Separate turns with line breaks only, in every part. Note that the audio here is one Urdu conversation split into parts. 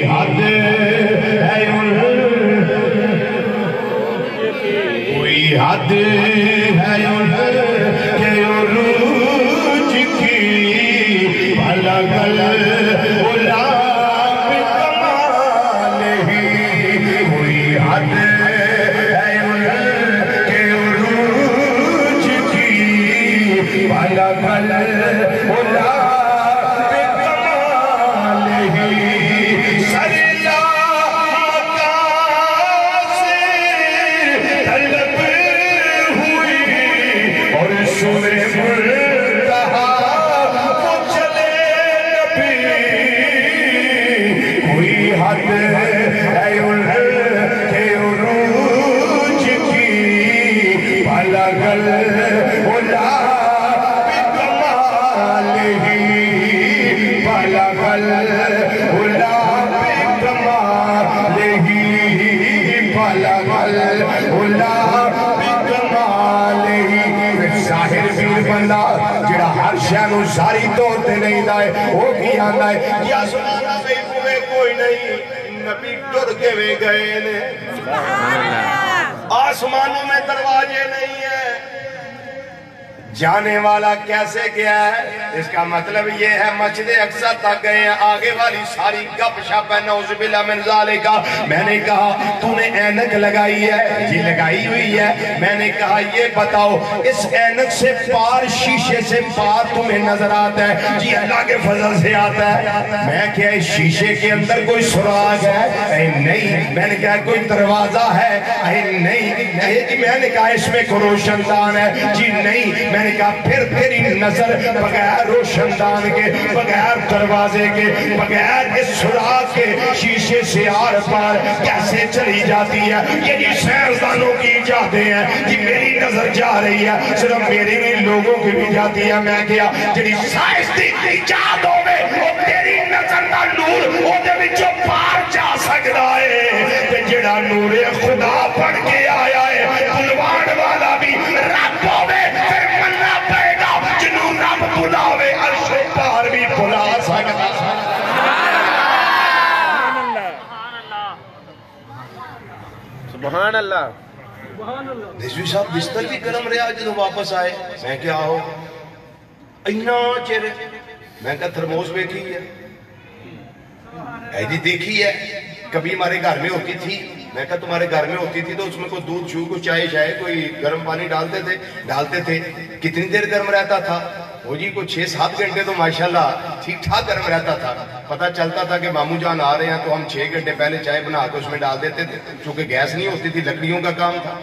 حد ہے کوئی حد ہے کہ عروج کی بھلا گل غلام کمال ہی کوئی حد ہے کہ عروج کی بھلا گل غلام جڑا ہر شہنو ساری طور تے نہیں دائے وہ کی آنا ہے یا سنانا بھئی کوئے کوئی نہیں نبی ڈر کے وے گئے نے آسمانوں میں دروازے نہیں ہیں جانے والا کیسے گیا ہے اس کا مطلب یہ ہے مسجد اقصی تک گئے ہیں آگے والی ساری گپ شپ ہے نعوذ باللہ من ذالک میں نے کہا تو نے اینک لگائی ہے جی لگائی ہوئی ہے میں نے کہا یہ بتاؤ اس اینک سے پار شیشے سے پار تمہیں نظر آتا ہے جی اللہ کے فضل سے آتا ہے میں کہا اس شیشے کے اندر کوئی سراغ ہے نہیں میں نے کہا کوئی دروازہ ہے نہیں میں نے کہا اس میں کوئی روشن دان ہے جی نہیں میں نے کہا پھر تیری نظر بغیر روشن دان کے بغیر دروازے کے بغیر اس سراغ کے شیشے سے آر پار کیسے چلی جاتی ہے یہ جی سائنسدانوں کی ایجادیں ہیں جی میری نظر جا رہی ہے صرف میری نہیں لوگوں کی بھی جاتی ہے میں کیا جی سائنس دی ایجاد ہوئے وہ تیری نظر دا نور وہ دے وچوں پار جا سکتا ہے کہ جڑا نور خدا پڑھ کے آیا ہے بلوان والا بھی رب ہوئے بلاوے عرش پار بھی بلا سکتا
سبحان اللہ
دیشوی صاحب بستر بھی گرم رہا جدو واپس آئے میں کیا ہو اینا چہرے میں کہا تھرموس بیٹھی ہے ایدی دیکھی ہے کبھی ہمارے گھر میں ہوتی تھی میں کہا تمہارے گھر میں ہوتی تھی تو اس میں کوئی دودھ چھو کوئی چائے شائے کوئی گرم پانی ڈالتے تھے کتنی دیر گرم رہتا تھا وہ جی کوئی 6-7 گھنٹے تو ماشاءاللہ ٹھیک ٹھاک گرم رہتا تھا پتہ چلتا تھا کہ ماموں جان آ رہے ہیں تو ہم 6 گھنٹے پہلے چائے بنا کے اس میں ڈال دیتے تھے چونکہ گیس نہیں ہوتی تھی لکڑیوں کا کام تھا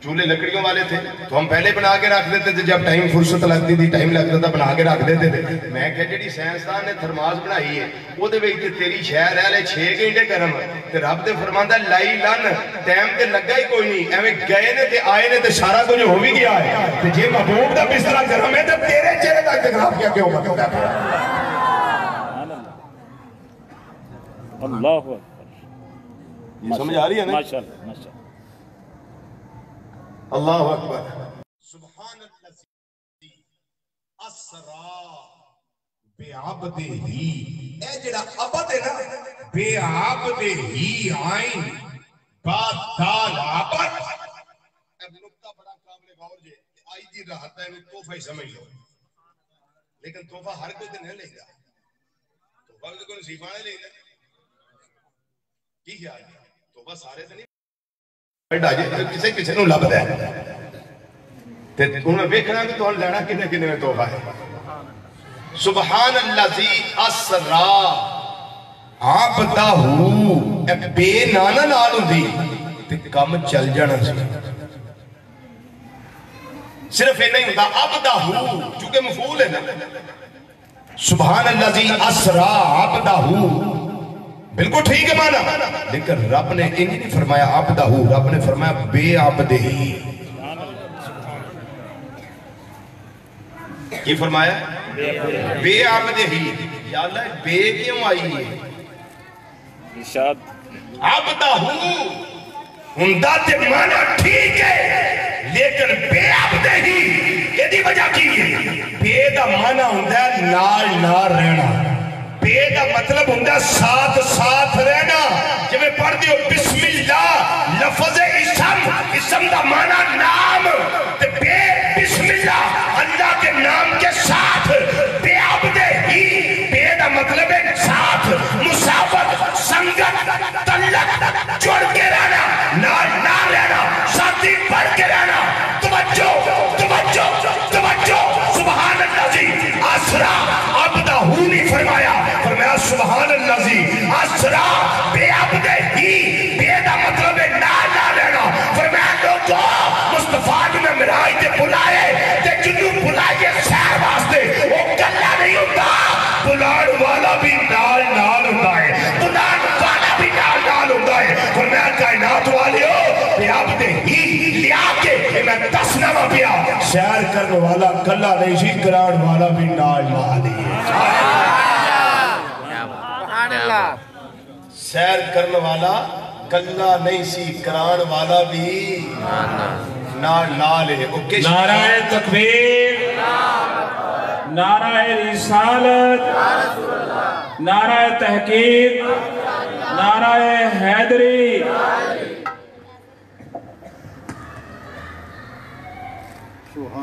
چولہے لکڑیوں والے تھے تو ہم پہلے بنا کے رکھ دیتے تھے جب ٹائم فرصت لگتی تھی ٹائم لگتا تھا بنا کے رکھ دیتے تھے میں کہ جڑی سائنسدان نے تھرماس بنائی ہے وہ دے وچ تیری شہر رہ لے 6 گھنٹے گرم تے رب تے فرماندا لائی لن ٹائم تے لگا ہی کوئی نہیں ایویں گئے نے تے آئے نے تے سارا کچھ ہو بھی گیا ہے تے جے محبوب دا بستر گرم ہے تے تیرے چہرے تک خراب کیا کیوں بنتا ہے
اللہ اکبر
سمجھ آ رہی ہے نا
ماشاءاللہ ماشاءاللہ
اللہ اکبر سبحان اللہ اسرا بے عبدہ ہی اے جڑا عبد ہے نا بے عبدہ ہی آئین بات دال عبد اب نکتہ بڑا قابل غور جے آئی دی راحت ہے توفہ ہی سمجھ لو لیکن توفہ ہر کوئی دن ہے لے گا توفہ بھی کوئی نصیبانے لے گا کی خیال ہے توفہ سارے سے نہیں کسے کسے نو لب دے انہوں نے بیکھنا کہ تو لینا کنے کنے میں توفہ ہے سبحان اللہ زی اسرا عبدہو بے نانا نالوں دی تے کم چل جانا سی صرف یہ نہیں ہوتا عبدہو چونکہ مفعول ہے نا سبحان اللہ زی اسرا عبدہو بالکل ٹھیک ہے مانا لیکن رب نے انہی نہیں فرمایا عبدہو رب نے فرمایا بے عبدہی کی فرمایا بے عبدہی یا اللہ بے کیوں آئی ہے
ارشاد
عبدہو ہندہ تے مانا ٹھیک ہے لیکن بے عبدہی یہ دی وجہ کی ہے بے دا مانا ہندہ نال نہ رہنا بے دا مطلب ہندہ ساتھ ساتھ پڑھ دیو بسملہ لفظ اسم دا معنی نام تے بے بسملہ اللہ کے نام کے ساتھ بے عبد ہی بے دا مطلب ہے ساتھ مسابت سنگت تلق جوڑ کے رہنا نہ رہنا ساتھی پڑھ کے رہنا توجہ توجہ توجہ سبحان اللہ جی اسرا عبدہ نہیں فرمایا فرمایا سبحان اللہ جی اسرا بے عبد ہی بے دا مطلب ہے نہ رہنا فرمایا لوگوں مصطفیٰ نے معراج تے بلائے تے جنوں بلائے سیر واسطے وہ کلا نہیں ہوتا بلان والا بھی نال ہوتا ہے بلان والا بھی نال ہوتا ہے فرمایا کائنات والیو بے عبد ہی لیا کے میں تسنامہ پیا سیر کرنے والا کلا نہیں سی کران والا بھی نال سیر کرنے والا کلا نہیں سی کران والا بھی نال ہے
نعرہ تکبیر نعرہ رسالت نعرہ تحقیق نعرہ حیدری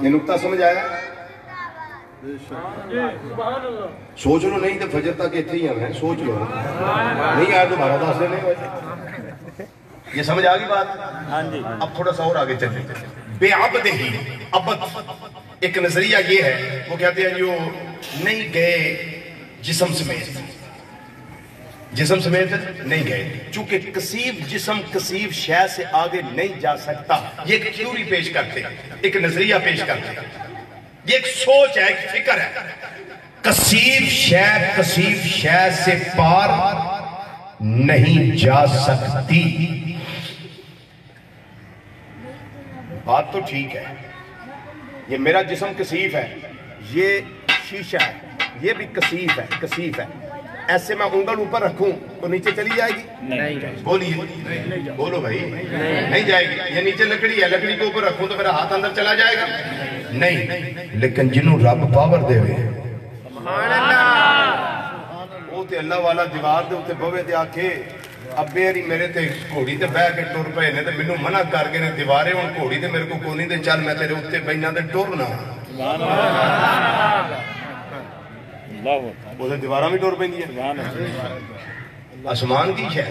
یہ نکتہ سمجھ آیا سوچ لو نہیں تو فجر تک اتنے ہی ہمیں سوچ لو نہیں آیا دوبارہ دس دے نہیں ہوئے یہ سمجھ آگئی بات اب تھوڑا سا اور آگے چلیں بے عبد ہی عبد ایک نظریہ یہ ہے وہ کہتے ہیں جو نہیں گئے جسم سمیت نہیں گئے چونکہ کثیف جسم کثیف شے سے آگے نہیں جا سکتا یہ ایک تھیوری پیش کرتے ایک نظریہ پیش کرتے یہ ایک سوچ ہے ایک فکر ہے کثیف شے سے پار نہیں جا سکتی بات تو ٹھیک ہے یہ میرا جسم کثیف ہے یہ شیشہ ہے یہ بھی کثیف ہے ایسے میں انگل اوپر رکھوں تو نیچے چلی جائے گی نہیں بولیے بولو بھائی نہیں جائے گی یہ نیچے لکڑی ہے لکڑی کے اوپر رکھوں تو میرا ہاتھ اندر چلا جائے گا نہیں لیکن جنہوں رب پاور دے ہوئے وہ تے اللہ والا دیوار دے ہوتے بوے تے آکھے ابے ہری میرے تے گھوڑی تے بہ کے ٹور پے نے تے مینوں منع کر کے نے دیوارے ہن گھوڑی تے میرے کو کونی تے چل میں تیرے اوتے بیٹھنا تے ٹورنا وہ تے دیواراں بھی ٹور پیندی ہے آسمان کی ہے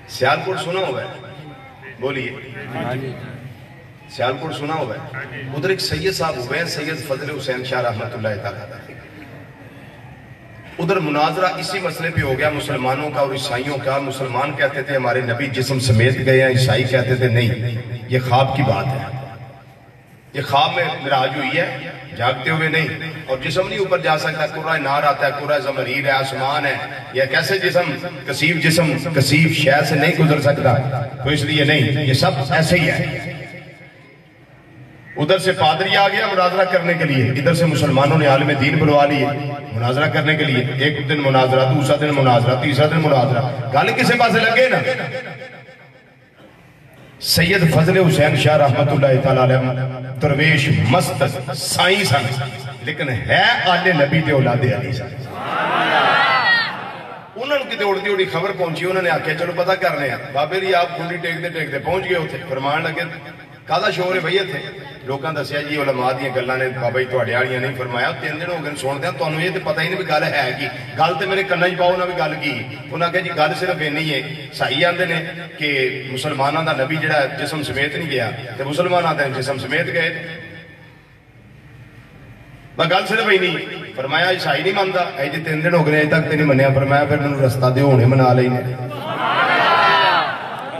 سیالکوٹ سنا ہوا ہے بولیے سیالکوٹ سنا ہوا ہے ادھر ایک سید صاحب ہوئے ہیں سید فضل حسین شاہ رحمت اللہ تعالیٰ ادھر مناظرہ اسی مسئلے پہ ہو گیا مسلمانوں کا اور عیسائیوں کا مسلمان کہتے تھے ہمارے نبی جسم سمیت گئے ہیں عیسائی کہتے تھے نہیں یہ خواب کی بات ہے یہ خواب میں معراج ہوئی ہے جاگتے ہوئے نہیں اور جسم نہیں اوپر جا سکتا قرہ نار آتا ہے قرہ زمریر ہے آسمان ہے یہ کیسے جسم کثیف شے سے نہیں گزر سکتا تو اس لیے نہیں یہ سب ایسے ہی ہے ادھر سے پادری آ گیا مناظرہ کرنے کے لیے ادھر سے مسلمانوں نے عالم دین بلوا لیے مناظرہ کرنے کے لیے ایک دن مناظرہ دوسرا دن مناظرہ تیسرا دن مناظرہ گل کسے پاسے لگے نا سید فضل حسین شاہ رحمت اللہ تعالیٰ علیہ درویش مست سائیں سن لیکن ہے آل نبی دے اولاد علی سن انہوں نے کتے اڑتی اڑی خبر پہنچی انہوں نے آکھیا چلو پتہ کرنے ہیں بابے ری آپ کنڈی ٹیکتے پہنچ گئے ہوتے فرمان لگے کادا شور ہے بھئی تھے لوگاں دسیا جی علماء دیاں گلاں نے بابا جی تواڈے والیاں نہیں فرمایا 3 دن ہو گئے سنتے ہیں تانوں یہ تے پتہ ہی نہیں بھی گل ہے کی گل تے میرے کناں وچ پاؤ نہ بھی گل کی انہاں کہا جی گل صرف اینی ہے صحیح آندے نے کہ مسلماناں دا نبی جڑا جسم سمیت نہیں گیا تے مسلماناں دا جسم سمیت گئے میں گل صرف اینی فرمایا عیسائی نہیں ماندا اے جی 3 دن ہو گئے اج تک تے نہیں منیا فرمایا پھر مینوں رستہ دیو ہنے منا لینے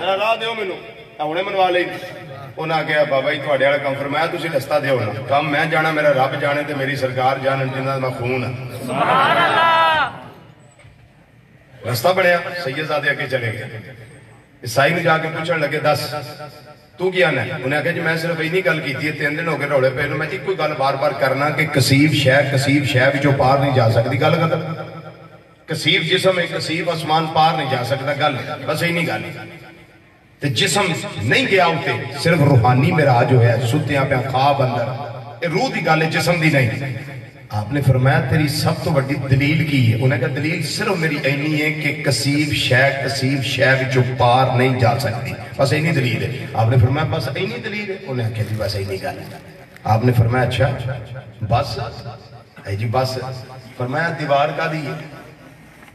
ذرا راہ دیو مینوں ہنے منوا لینے انہاں کہا بابا جی تواڈے والا کام فرمایا تسی رستہ دیو نا کام میں جانا میرا رب جانے تے میری سرکار جانن جنہاں دا خون ہے سبحان اللہ رستہ بنیا سید زادے اگے چلے گئے عیسائی نے جا کے پوچھن لگے دس تو کیا نا انہیں کہا جی میں صرف اینی گل کیتی ہے 3 دن ہو گئے روڑے پہ میں جی کوئی گل بار بار کرنا کہ کثیف شے وچوں پار نہیں جا سکتی گل ختم کثیف جسم ہے کثیف آسمان پار نہیں جا سکتا گل بس اینی گل تے جسم نہیں گیا ہوتے صرف روحانی معراج جو ہے ستیاں پہ خواب اندر یہ روح دی گل ہے جسم دی نہیں آپ نے فرمایا تیری سب تو بڑی دلیل کی ہے؟ انہیں کہا دلیل صرف میری اینی ہے کہ کسیب شے جو پار نہیں جا سکتی، بس اینی دلیل ہے۔ آپ نے فرمایا بس اینی دلیل ہے؟ انہیں کہا جی بس اینی گل ہے۔ آپ نے فرمایا اچھا بس اے جی بس؟ فرمایا دیوار کا دی ہے؟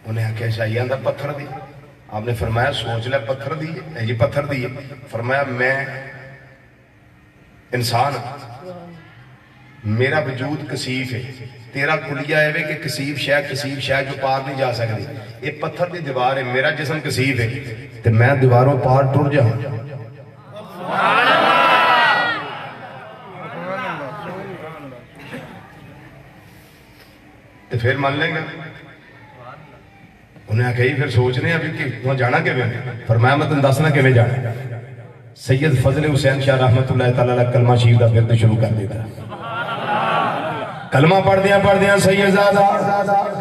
انہیں کہا شاہیان دا پتھر دی۔ آپ نے فرمایا سوچ لے پتھر دی ہے؟ اے جی پتھر دی ہے۔ فرمایا میں انسان میرا وجود کسیف ہے، تیرا کلیہ ہے کہ کسیف شے جو پار نہیں جا سکتی، یہ پتھر دی دیوار ہے، میرا جسم کسیف ہے تو میں دیواروں پار ٹر جاؤں۔ تو پھر مان لیں گا؟ انہیں کہی پھر سوچنے ابھی کہ وہاں جانا کیویں؟ فرمایا میں تم دسنا کیویں جانا۔ سید فضل حسین شاہ رحمت اللہ تعالیٰ کلمہ شریف دا پھر شروع کر دیتا۔ کلمہ پڑھ دیاں سید زادہ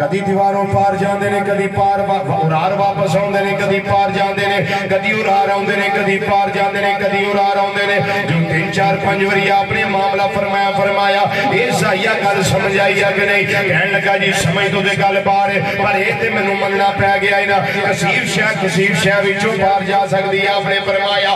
کدی دیواروں پار جاندے نے، کدی پار ارار واپس آندے نے، کدی پار جاندے نے، کدی ارار آندے نے، کدی پار جاندے نے، کدی ارار آندے نے۔ جو 3-4-5 وری آپ نے معاملہ فرمایا اے سائیہ گل سمجھ آئی ہے کہ نہیں؟ کہنے لگا جی سمجھ تو دے گل پار ہے، پر اے تے میں نو مننا پہ گیا ہے نا، کسیف شے وچوں پار جا سکتی ہے۔ آپ نے فرمایا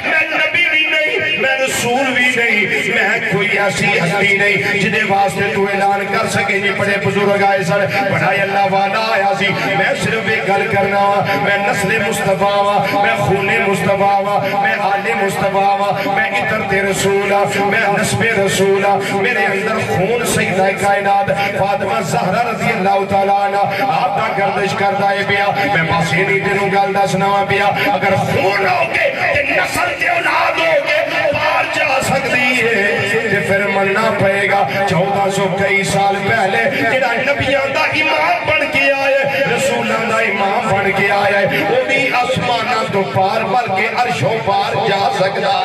میں نبی بھی نہیں، میں رسول بھی نہیں، میں کوئی ایسی ہستی نہیں جنہیں واسطے تو اعلان کر سکیں جی بڑے بزرگ آئے سر، بڑا اللہ والا آیا سی۔ میں صرف ایک گل کرنا ہوا، میں نسل مصطفیٰ ہوا، میں خون مصطفیٰ ہوا، میں آل مصطفیٰ ہوا، میں اطرت رسول ہوا، میں نسب رسول ہوا، میرے اندر خون سیدہ کائنات فاطمہ زہرہ رضی اللہ تعالیٰ عنہ آپ کا گردش کرتا ہے پیا۔ میں بس یہ نہیں تینوں گل دسنا پیا، اگر خون ہوگے نسل کے اولاد ہوگے پار جا سکتی ہے تے پھر مننا پڑے گا 1400 کئی سال پہلے جڑا نبیان دا امام بن کے آئے، رسولان دا امام بن کے آئے، وہ بھی آسمانہ تو پار بلکہ عرشوں پار جا سکتا۔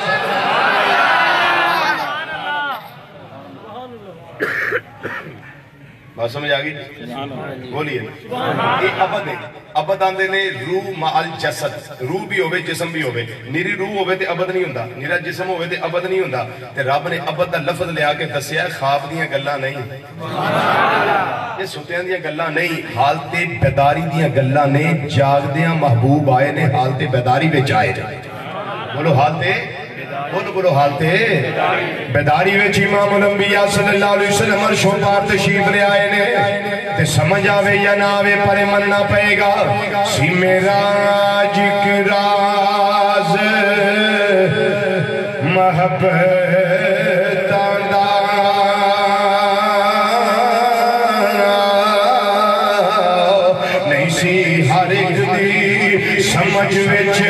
بات سمجھ آگئی؟ بولیے یہ ابد ہے، ابد آندے نے روح مع الجسد، روح بھی ہوئے جسم بھی ہوئے، نیری روح ہوئے تے ابد نہیں ہوندہ، نیرا جسم ہوئے تے ابد نہیں ہوندہ، تے رب نے ابد دا لفظ لیا کے دسیا خواب دیاں گلاں نہیں، یہ ستیاں دیاں گلاں نہیں، حالت بیداری دیاں گلاں نے، جاگ دیاں محبوب آئے نے حالت بیداری وچ آئے جائے۔ بولو حالت بولو حالت بیداری وچ امام الانبیاء صلی اللہ علیہ وسلم عرشوں پار تشریف لے آئے نے، تے سمجھ آوے یا نہ آوے پر مننا پئے گا۔ سی معراج کی راز محبت دا نہیں سی ہر ایک دی سمجھ وچ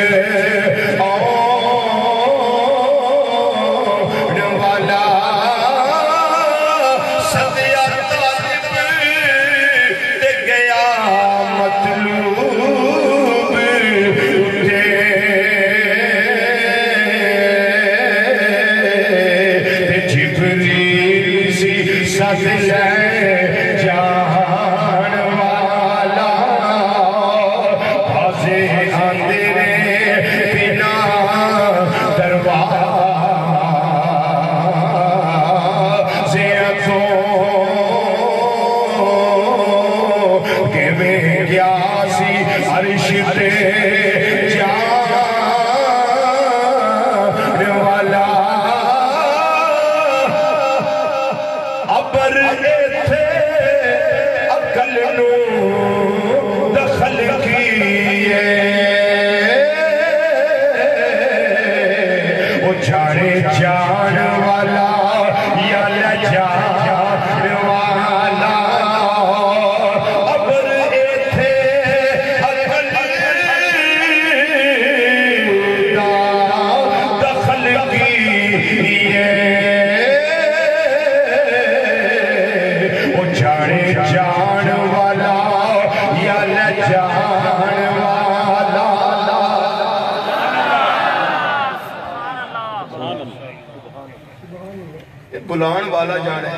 بلان والا جانے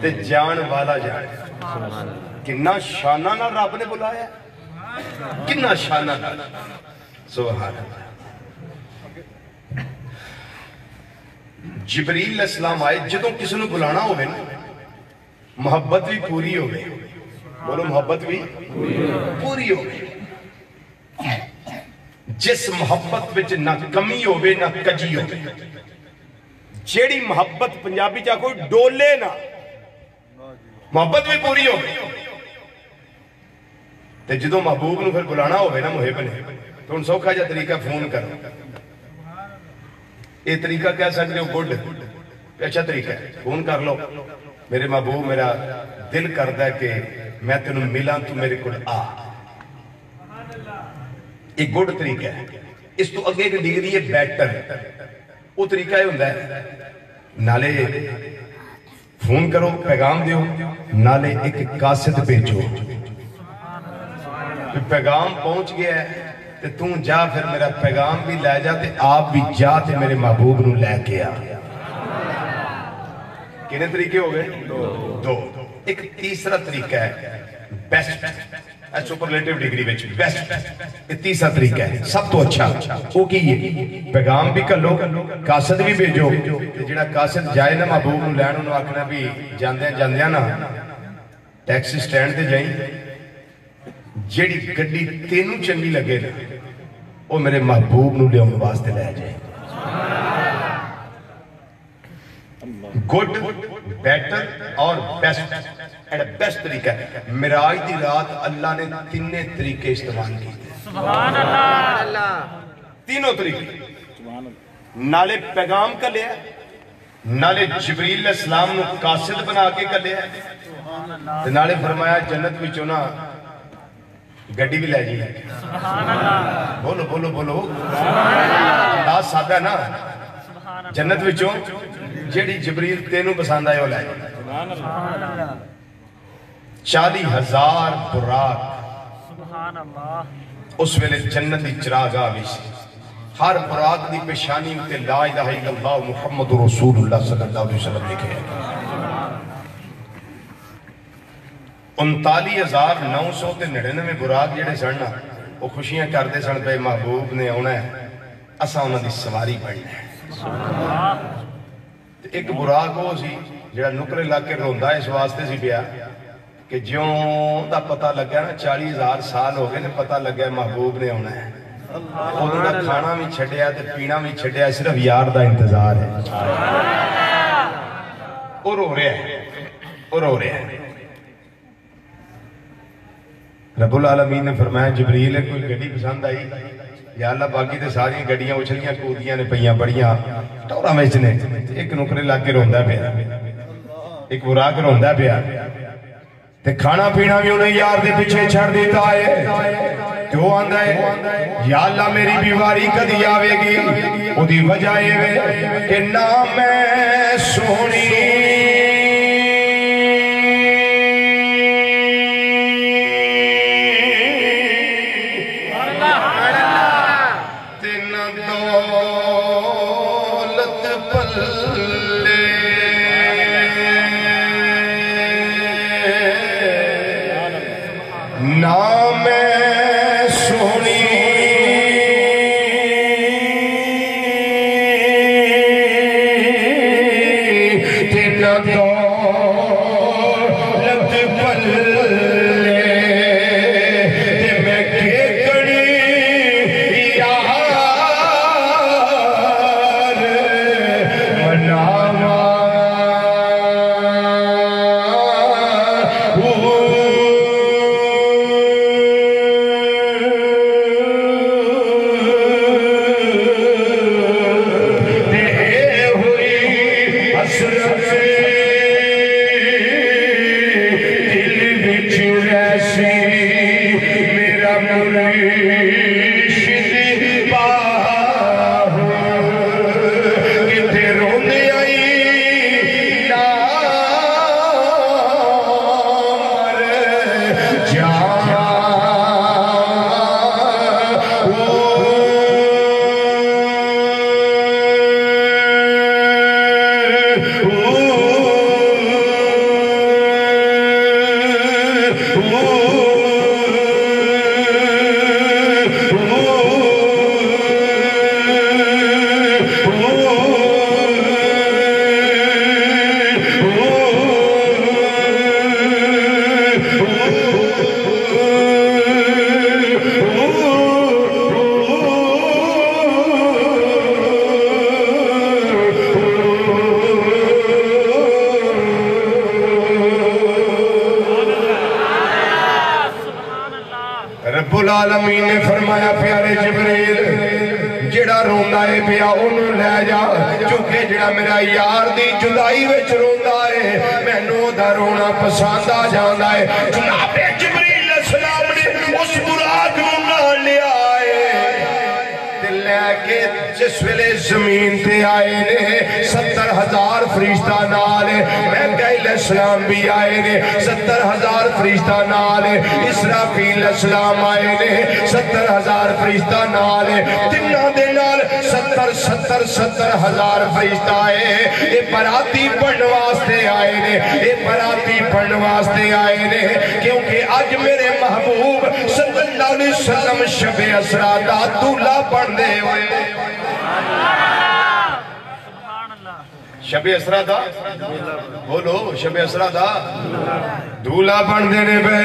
تے جان والا جانے، کنا شانہ نہ رب نے بلایا، کنا شانہ نہ سبحان اللہ۔ جبریل السلام آئے جدوں کسی نے بلانا ہوئے نا محبت بھی پوری ہوئے بولو محبت بھی پوری ہوئے جس محبت وچ نہ کمی ہوئے نہ کجی ہوئے جیڑی محبت پنجابی چاہ کوئی ڈولے نہ محبت بھی پوری ہوئے تے جدوں محبوب نو پھر بلانا ہوئے نا محب نے تو ان سوکھا جا طریقہ فون کرو یہ طریقہ کہہ سکتے ہو گڈ اچھا طریقہ ہے فون کر لو میرے محبوب میرا دل کرتا ہے کہ میں تینوں ملاں تو میرے کو آ ایک گڈ طریقہ ہے اس تو اگے ایک ڈگری ہے بیٹر وہ طریقہ ہے ہوندہ ہے نالے فون کرو پیغام دیو نالے ایک قاصد بھیجو پیغام پہنچ گیا ہے تے تم جا پھر میرا پیغام بھی لے جا تے آپ بھی جا تے میرے محبوب نو لے کے آ کنے طریقے ہو گئے دو ایک تیسرا طریقہ ہے بیسٹ سپرلیٹیو ڈگری وچ بیسٹ یہ تیسرا طریقہ ہے سب تو اچھا وہ کی ہے پیغام بھی کر لو قاصد بھی بھیجو جڑا قاصد جائے نا محبوب نو لین انہوں آکھنا بھی جاندیاں نا ٹیکسی سٹینڈ تے جائیں جیڑی گڈی تینوں چنگی لگے نا وہ میرے محبوب نو لے واسطے لے جائے گڈ بیٹر اور بیسٹ بیسٹ طریقہ ہے معراج دی رات اللہ نے تینے طریقے استعمال کی سبحان اللہ تینوں طریقے نالے پیغام کا لیا نالے جبریل علیہ السلام نو قاصد بنا کے کر لیا نالے فرمایا جنت بھی چونا گڑی بھی لے جی بولو بولو بولو انداز سادہ ہے نا جنت وچوں جیڑی جبریل تینوں پسند آئے ہو لائے 40,000 براق اس ویلے جنت دی چراغ آوی سی ہر براق دی پیشانی تے لا الہ الا اللہ محمد رسول اللہ صلی اللہ علیہ وسلم لکھے 39,999 براق جڑے سڑنا وہ خوشیاں کردے سن پہ محبوب نے ہونا ہے اسا انہوں دی سواری پڑھنا ہے ایک براق ہو سی جڑا نکرے لگ کے روندہ اس واسطے سی پیا کہ جیوں دا پتہ لگا نا 40,000 سال ہو گئے نے پتہ لگا محبوب نے ہونا ہے انہوں دا کھانا بھی چھڑیا تے پینا بھی چھڑیا صرف یار دا انتظار ہے اور ہو رہے ہیں رب العالمین نے فرمایا جبریل ہے کوئی گڑی پسند آئی یا اللہ باقی تے ساری گڑیاں اچھلیاں کودیاں نے پہیاں بڑیاں ٹورا ویچنے ایک نکرے لاغ کے روندہ پیا ایک براق روندہ پیا تے کھانا پینا بھی انہیں یار دے پیچھے چھڑ دیتا ہے تو وہ آندہ ہے یا اللہ میری بیواری کدی آوے گی وہ دی وجہ یہ کہ نام میں سونی العالمین نے فرمایا پیارے جبریل جڑا روندا ہے پیا انہوں لے جا چونکہ جڑا میرا یار دی جدائی وچ روندا ہے مینوں دا رونا پسند آ جاندا ہے جناب جبریل علیہ السلام نے اس براق نوں نال لیا لے کے جس ویلے زمین تے آئے نے 70,000 فرشتہ نال میکائیل علیہ السلام بھی آئے نے 70,000 فرشتہ نال اسرافیل علیہ السلام آئے نے 70,000 فرشتہ نال تنہ دے نال 70,000 فرشتہ آئے اے براتی پڑھن واسطے آئے نے اے براتی پڑھن واسطے آئے نے کیونکہ آج میرے محبوب صلی اللہ علیہ وسلم شب اسرا دا دولہ پڑھ دے ہوئے شب اسرا دا بولو شب اسرا دا دولہ پڑھ دینے پہ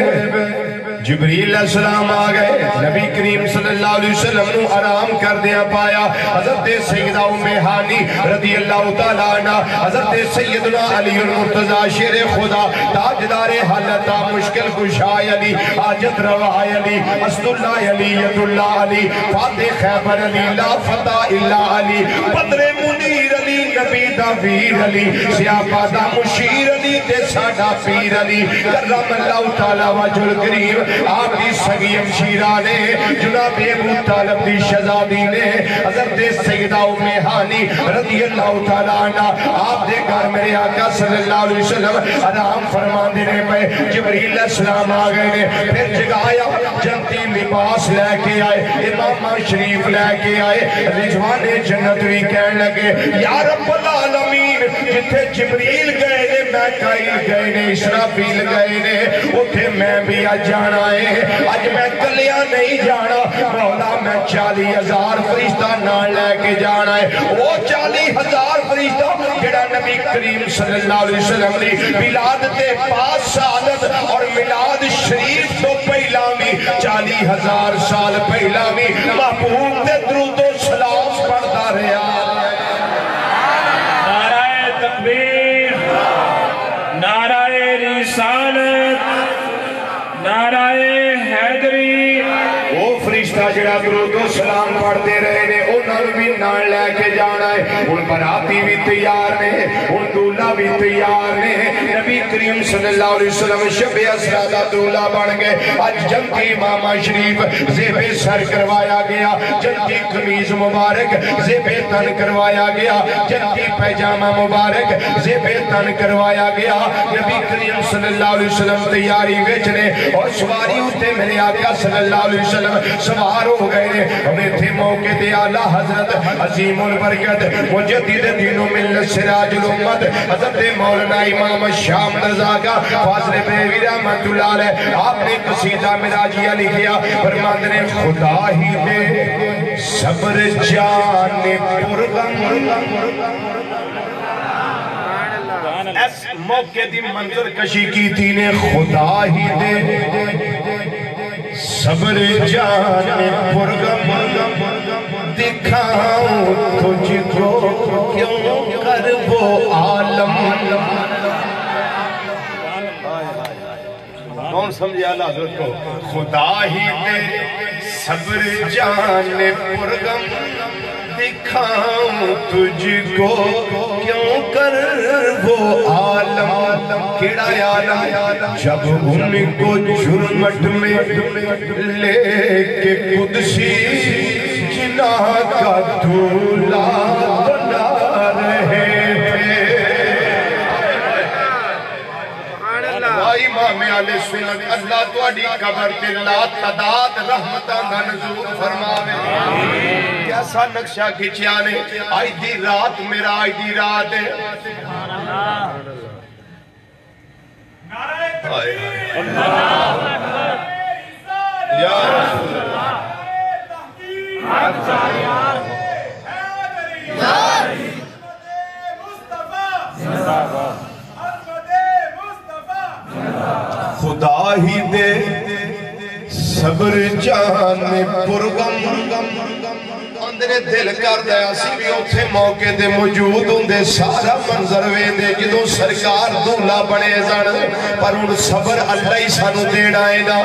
جبریل علیہ السلام آگئے نبی کریم صلی اللہ علیہ وسلم نو آرام کر دیا پایا حضرت سیدہ ام ہانی رضی اللہ تعالیٰ عنہ حضرت سیدنا علی المرتضی شیر خدا تاجدار حالتا مشکل کشای علی حاجت روائی علی اسد اللہ علی ید اللہ علی فاتح خیبر علی لا فتح اللہ علی بدر منیر علی نبی دا ویر علی سیاپا دا مشیر علی تے ساڑا پیر علی کرم اللہ تعالیٰ وجہ الکریم آپ کی سگیم شیرہ نے جناب ابو طالب دی شہزادی نے حضرت سیدہ ام ہانی رضی اللہ تعالیٰ عنہ آپ دے گھر میرے آقا صلی اللہ علیہ وسلم آرام فرمان دینے پہ جبریل علیہ السلام آگئے نے پھر جگایا جنتی لباس لے کے آئے امامہ شریف لے کے آئے رجوان جنت بھی کہنے لگے یا رب العالمین جتھے جبریل گئے نے میکائیل گئے نے اسرافیل گئے نے اتھے میں بھی آ جانا آج میں کلیاں نہیں جانا مولا میں 40,000 فرشتہ نال لے کے جانا ہے وہ 40,000 فرشتہ جڑا نبی کریم صلی اللہ علیہ وسلم نے ملادت پاک سعادت اور ملاد شریف تو پہلا بھی 40,000 سال پہلا بھی محبوب تے درود و سلام پڑھتا رہا
نعرہ تکبیر نعرہ رسالت نعرہ حیدری
وہ فرشتہ جڑا درود و سلام پڑھتے رہے نے انہوں بھی نال لے کے جانا ہے ان براتی بھی تیار نے ان دولہ بھی تیار نے نبی کریم صلی اللہ علیہ وسلم شب اسرا دا دولہ بن گئے آج جنتی امامہ شریف زیب سر کروایا گیا جنتی قمیض مبارک زیب تن کروایا گیا جنتی پیجامہ مبارک زیب تن کروایا گیا نبی کریم صلی اللہ علیہ وسلم تیاری ویچنے اور سواری ہوتے میرے آقا صلی اللہ علیہ وسلم سوار ہو گئے نے ہمیں تھے موقع دے آلہ حضرت عظیم البرکت مجدد دین و ملت سراج الامت حضرت مولانا امام شام رضا کا فاضل بریوی رحمت اللہ علیہ آپ نے قصیدہ مراجیہ لکھیا فرماتے نے خدا ہی دے صبر جان پرغم اس موقع دی منظر کشی کی تھی نے خدا ہی دے صبر جان پرغم دکھاؤں تجھ کو کیوں کر وہ عالم کون سمجھے اللہ حضرت کو خدا ہی دے صبر جان پرغم دکھاؤں تجھ کو کیوں کر وہ عالم کیڑا عالم جب ان کو جرمٹ میں لے کے قدسی جناح کا دھولا بنا رہے امام علیہ السلام اللہ تو اڈی قبر تے لا تعداد رحمتاں دا نزول فرماوے کیسا نقشہ کھچیا نے آئی دی رات میرا آئی دی رات ہے یا رسول اللہ خدا ہی دے صبر جان پرغم اندر نے دل کر دیا سی بھی اتھے موقع دے موجود ہوں دے سارا منظر ویندے جدوں سرکار دولا بنے زن پر ان صبر اللہ ہی سانو دینا ہے نا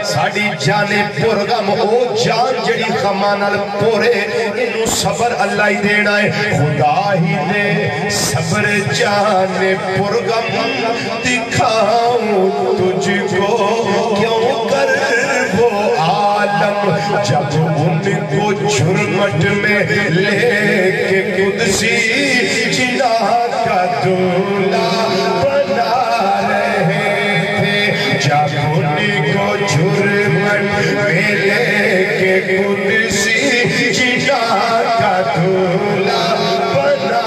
ساڑی جانے پرغم او جان جڑی خمانل پورے انو صبر اللہ ہی دینا ہے خدا ہی دے صبر جانے پرغم دکھاؤں تجھ کو کیوں کر وہ عالم جب ان کو جھرمٹ میں لے کے قدسی جنا کا دولا بنا رہے تھے جب ان کو جھرمٹ میں لے کے قدسی جنا کا دولا بنا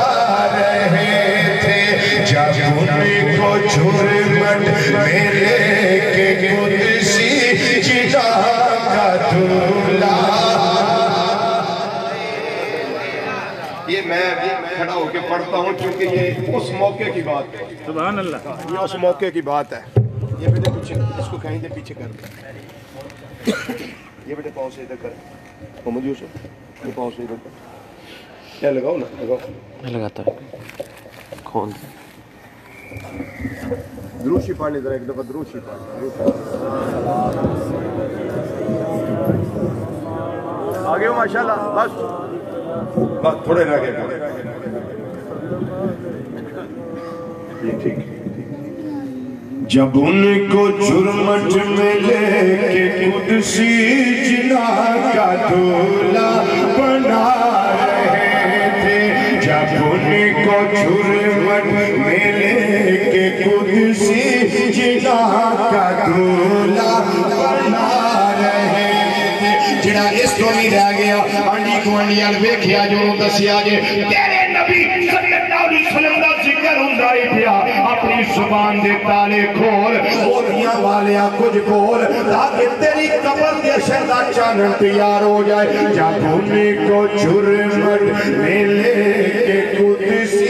رہے تھے جب ان کو جھرمٹ میں لے کے قدسی جنا کا دولا یہ میں کھڑا ہو کے پڑھتا ہوں کیونکہ یہ اس موقع کی بات ہے
سبحان اللہ
یہ اس موقع کی بات ہے یہ بیٹے پیچھے اس کو کہیں دے پیچھے کر یہ بیٹے پاؤں سے ادھر کر محمد یوسف یہ پاؤں سے ادھر کر کیا لگاؤ نا لگاؤ
میں لگاتا ہوں کھول
دروشی پڑھنے ذرا ایک دفعہ دروشی پڑھنے آگے ہو ماشاءاللہ بس تھوڑے رہ گئے یہ ٹھیک جب ان کو جھرمٹ میں لے کے قدسی جنا کا دولا بنا رہے تھے جب ان کو جھرمٹ میں لے کے قدسی جنا کا دولا بنا رہے تھے جڑا اس کو نہیں رہ گیا انڈی کو انڈیال ویکھیا جو دسیا جے تیرے نبی صلی اللہ علیہ وسلم دا ذکر ہوندا ہی پیا اپنی زبان دے تالے کھول اولیاء والیا کچھ بول تاکہ تیری قبر دے شہدہ چانن تیار ہو جائے جب ان کو جھرمٹ میں لے کے قدسی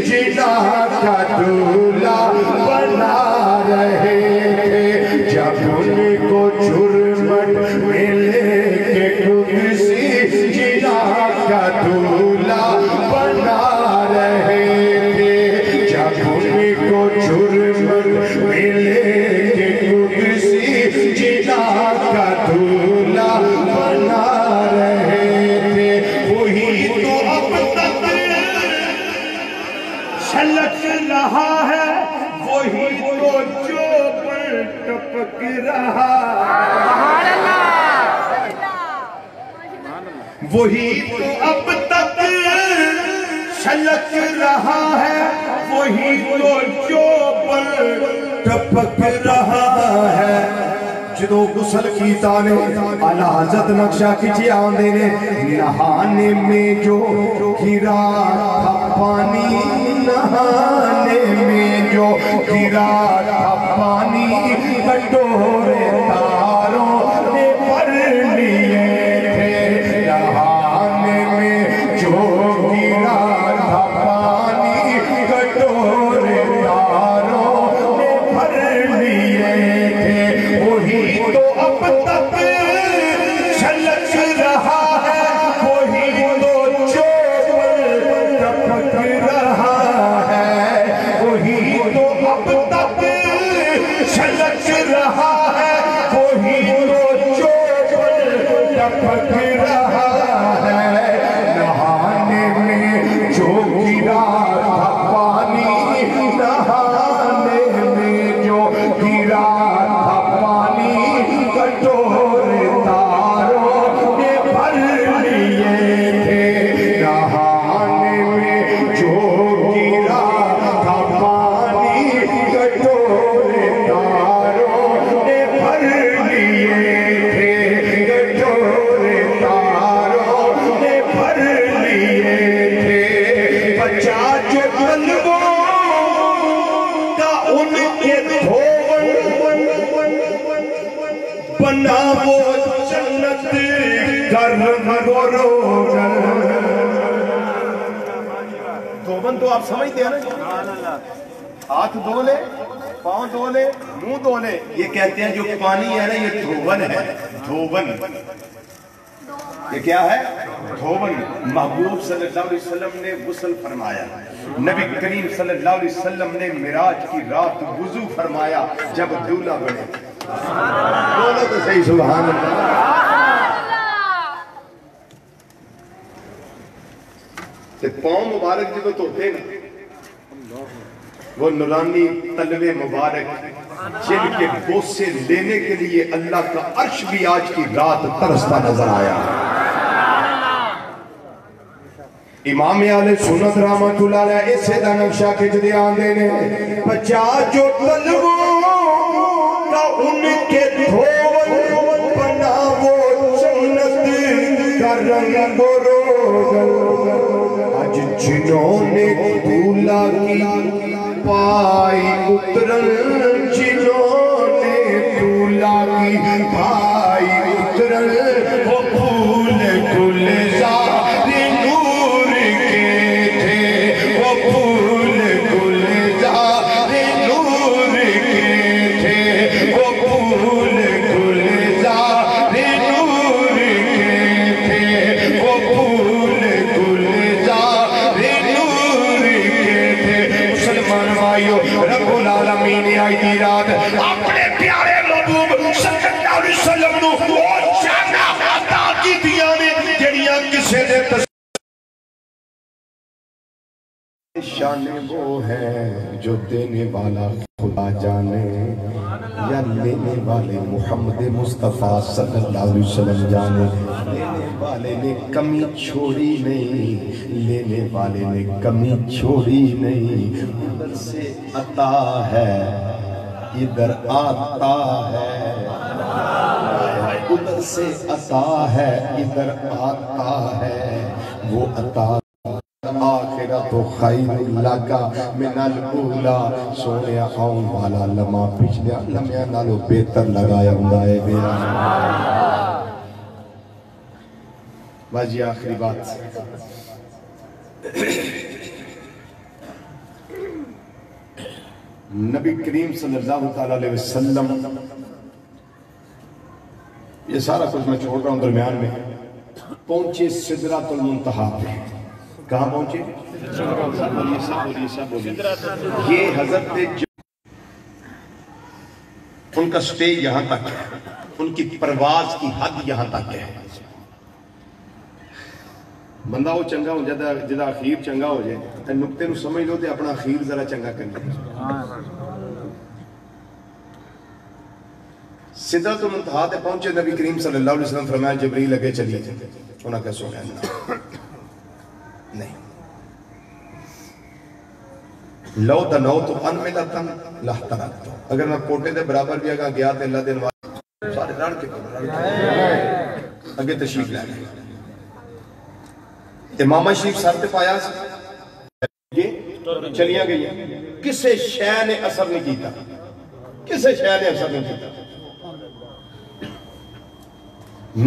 جنا کا دولا بنا رہے تھے جب ان کو جھرمٹ میں لے کے قدسی جنا کا دولا بنا رہے تھے جب ان کو جھرمٹ میں لے کے قدسی جنا کا دولا بنا رہے تھے وہی تو اب تک چھلک رہا ہے وہی تو جو پر ٹپک رہا وہی تو اب تک چھلک رہا ہے وہی تو جو پر ٹپک رہا ہے جدو غسل کیتا نے اعلی حضرت نقشہ کھچے آندے نے نہانے میں جو گرا تھا پانی نہانے میں جو گرا تھا پانی کٹورے تاروں نے بھر لیے تھے نہانے میں جو گرا تھا پانی کٹورے تاروں نے بھر لیے تھے وہی تو اب تک چھلک رہا ہے وہی تو جو ٹپک رہا ہے وہی تو اب تک چھلک رہا ہے وہی تو جو ٹپک رہا ہے نہانے میں جو گرا تھا پانی نہانے میں جو گرا تھا پانی کٹورے تاروں نے بھر لیے تھے نہانے میں جو گرا تھا پانی کٹورے تاروں نے بھر لیے تھے کٹورے تاروں نے بھر لیے تھے بچا جو قلبوں کا ان کے دھون بنا وہ جنت گرم روغن دھوبن تو آپ سمجھتے ہیں نا ہاتھ دھو لے پاؤں دھو لے منہ دھو لے یہ کہتے ہیں جو پانی ہے نا یہ دھوبن ہے دھوبن یہ کیا ہے دھوون محبوب صلی اللہ علیہ وسلم نے غسل فرمایا، نبی کریم صلی اللہ علیہ وسلم نے معراج کی رات وضو فرمایا جب دولہا بنے۔ بولو تو صحیح سبحان اللہ۔ تے پاؤں مبارک جب دھوتے نا، وہ نورانی تلوے مبارک جن کے بوسے لینے کے لیے اللہ کا عرش بھی آج کی رات ترستا نظر آیا۔ امام اہل سنت رحمت اللہ علیہ اسے دا نقشہ کھچ دیا آندے نے، بچا جو تلووں کا ان کے دھوون بنا وہ جنت کا رنگ و روغن، آج جنہوں نے دولہا کی پائی اترن، جنہوں نے دولہا کی پائی اترن، وہ پھول گلزار نور کے تھے، وہ پھول گلزار نور کے تھے، وہ پھول گلزار نور کے تھے، وہ پھول گلزار نور کے تھے۔ مسلمان بھائیو، رب العالمین آئی دی رات اپنے پیارے محبوب صلی اللہ علیہ وسلم نو وہ جانا عطا کی دیا نے جڑیاں کسے دے شان وہ ہے جو دینے والا خدا جانے یا لینے والے محمد مصطفیٰ صلی اللہ علیہ وسلم جانے۔ لینے والے نے کمی چھوڑی نہیں، لینے والے نے کمی چھوڑی نہیں، ادھر سے عطا ہے ادھر آتا ہے، ادھر سے عطا ہے ادھر آتا ہے، وہ عطا آخرت خیر لگا من الاولا، سونے آؤں والا لمحہ پچھلے لمحہ نالو بہتر لگایا ہوں بیا۔ باجی آخری بات، نبی کریم صلی اللہ علیہ وسلم، یہ سارا کچھ میں چھوڑ رہا ہوں درمیان میں، پہنچے سدرۃ المنتہا پہ۔ کہاں پہنچے؟ یہ حضرت ان کا سٹے یہاں تک ہے، ان کی پرواز کی حد یہاں تک ہے۔ بندہ وہ چنگا ہو جاتا ہے جدا اخیر چنگا ہو جائے، نقطے نو سمجھ لو تے اپنا اخیر ذرا چنگا کرنا۔ سدرۃ المنتہا تے پہنچے، نبی کریم صلی اللہ علیہ وسلم فرمایا جبریل لگے چلیے، انہاں کہا سونا نہیں، لو دنو تو ان ملتن لہترکتو، اگر میں کوٹے دے برابر بھی اگا گیا تے اللہ دے نواز سارے رڑ کے اگے تشریف لے گئے۔ امامہ شریف سر تے پایا یہ چلیاں گئی، کسے شے نے اثر نہیں کیتا، کسے شے نے اثر نہیں کیتا،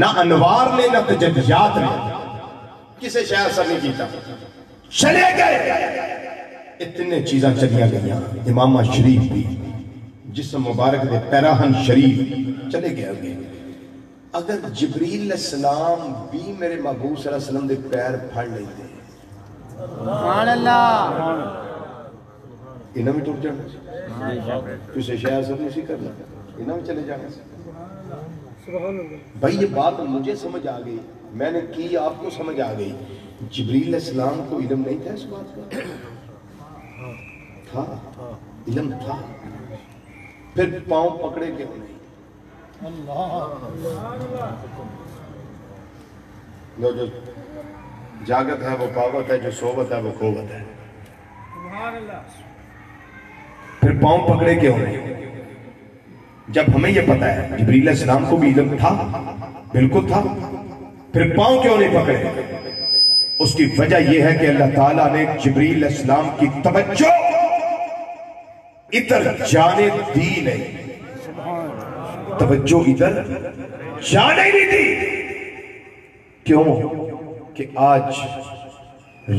نہ انوار نے نہ تجلیات نے، کسے شے اثر نہیں کیتا، چلے گئے۔ اتنے چیزاں چلیاں گئیاں، امامہ شریف بھی جسم مبارک دے پیراہن شریف چلے گئے۔ اگر جبریل علیہ السلام بھی میرے محبوب صلی اللہ علیہ وسلم دے پیر پھڑ لیتے، سبحان اللہ، انہاں بھی ٹوٹ جانا، کسے شے اثر نہیں سی کرنا، انہاں بھی چلے جانا۔ بھائی یہ بات مجھے سمجھ آ گئی، میں نے کی آپ کو سمجھ آ گئی، جبریل علیہ السلام کو علم نہیں تھا اس بات کا؟ تھا، علم تھا، پھر پاؤں پکڑے کیوں نہیں؟ جو جاگت ہے وہ پاوت ہے، جو صحبت ہے وہ قوت ہے، پھر پاؤں پکڑے کیوں نہیں؟ جب ہمیں یہ پتا ہے جبریل علیہ السلام کو بھی علم تھا، بالکل تھا، پھر پاؤں کیوں نہیں پکڑے؟ اس کی وجہ یہ ہے کہ اللہ تعالیٰ نے جبریل علیہ السلام کی توجہ ادھر جانے دی نہیں، توجہ ادھر جانے نہیں دی۔ کیوں؟ کہ آج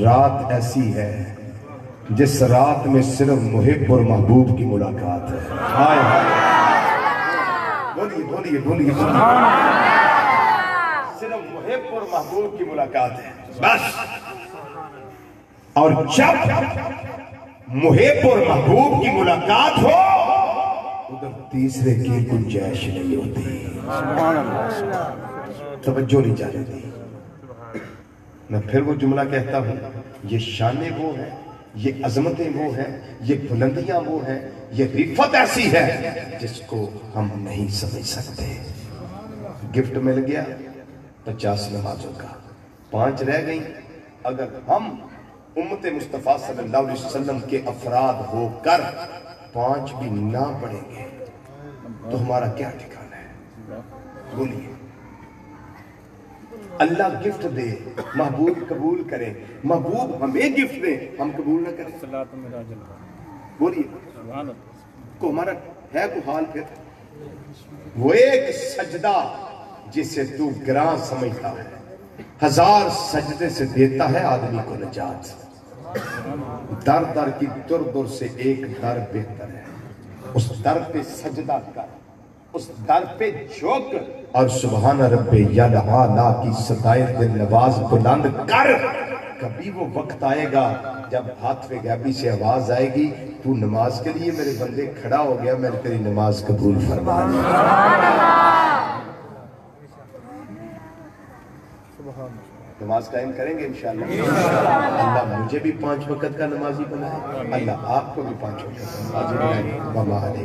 رات ایسی ہے جس رات میں صرف محب اور محبوب کی ملاقات ہے۔ ہائے ہائے، بولیے بولیے بولیے، صرف محب اور محبوب کی ملاقات ہے بس. اور جب محب اور محبوب کی ملاقات ہو ادھر تیسرے کی گنجائش نہیں ہوتی. توجہ نہیں چاہتی. میں پھر وہ جملہ کہتا ہوں، یہ شانیں وہ ہیں، یہ عظمتیں وہ ہیں، یہ بلندیاں وہ ہیں، یہ رفت ایسی ہے جس کو ہم نہیں سمجھ سکتے. گفٹ مل گیا 50 نمازوں کا، 5 رہ گئیں. اگر ہم امت مصطفیٰ صلی اللہ علیہ وسلم کے افراد ہو کر 5 بھی نہ پڑھیں گے تو ہمارا کیا ٹھکانا ہے؟ بولیے. اللہ گفٹ دے، محبوب قبول کرے. محبوب ہمیں گفٹ دے، ہم قبول نہ کریں. بولیے کو ہمارا ہے کو حال پھر. وہ ایک سجدہ جسے تو گراں سمجھتا ہے 1000 سجدے سے دیتا ہے آدمی کو نجات. در در کی در در سے ایک در بہتر ہے. اس در پہ سجدہ کر، اس در پہ جھک اور سبحان رب یعلا کی ستائش دل نواز بلند کر. کبھی وہ وقت آئے گا جب ہاتھ پہ غیبی سے آواز آئے گی، تو نماز کے لیے میرے بندے کھڑا ہو گیا، میں نے تیری نماز قبول فرما. نماز قائم کریں گے انشاءاللہ. اللہ مجھے بھی 5 وقت کا نمازی بنائے، اللہ آپ کو بھی 5 وقت کا نمازی بنائے.